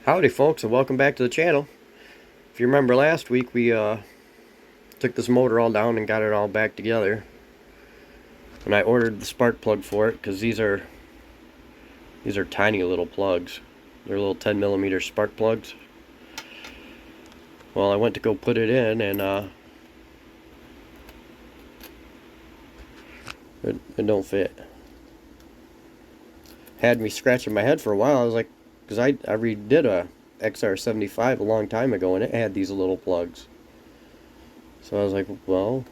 Howdy folks, and welcome back to the channel. If you remember last week, we took this motor all down and got it all back together, and I ordered the spark plug for it because these are tiny little plugs. They're little 10mm spark plugs. Well, I went to go put it in, and it don't fit. Had me scratching my head for a while. I was like, because I redid a XR75 a long time ago, and it had these little plugs. So I was like, well,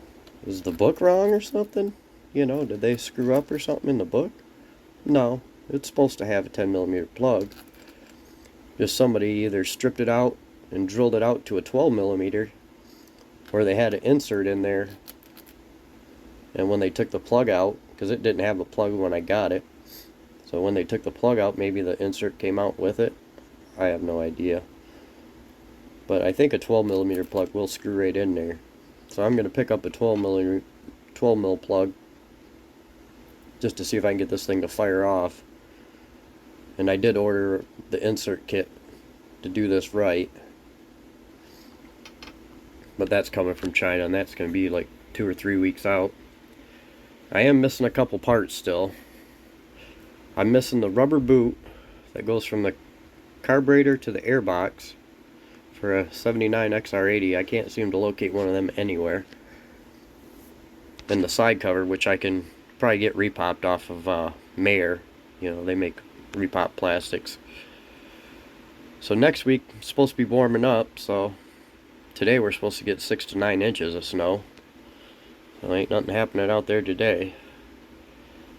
is the book wrong or something? You know, did they screw up or something in the book? No, it's supposed to have a 10mm plug. Just somebody either stripped it out and drilled it out to a 12mm, or they had an insert in there, and when they took the plug out, because it didn't have a plug when I got it, so when they took the plug out, maybe the insert came out with it. I have no idea. But I think a 12mm plug will screw right in there. So I'm going to pick up a 12mm plug just to see if I can get this thing to fire off. And I did order the insert kit to do this right. But that's coming from China, and that's going to be like 2 or 3 weeks out. I am missing a couple parts still. I'm missing the rubber boot that goes from the carburetor to the airbox for a 79 XR80. I can't seem to locate one of them anywhere. And the side cover, which I can probably get repopped off of Mayer. You know, they make repop plastics. So next week, it's supposed to be warming up, so today we're supposed to get 6 to 9 inches of snow. So ain't nothing happening out there today.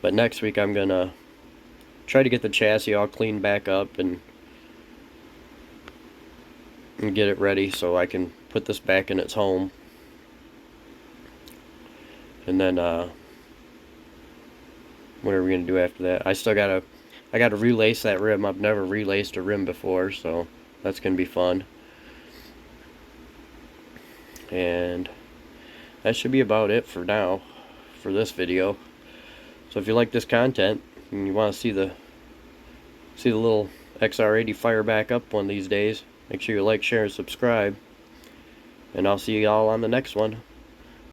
But next week I'm gonna try to get the chassis all cleaned back up and get it ready so I can put this back in its home. And then what are we gonna do after that? I gotta relace that rim. I've never relaced a rim before, so that's gonna be fun. And that should be about it for now, for this video. So if you like this content and you want to see the little XR80 fire back up one of these days, make sure you like, share, and subscribe. And I'll see you all on the next one.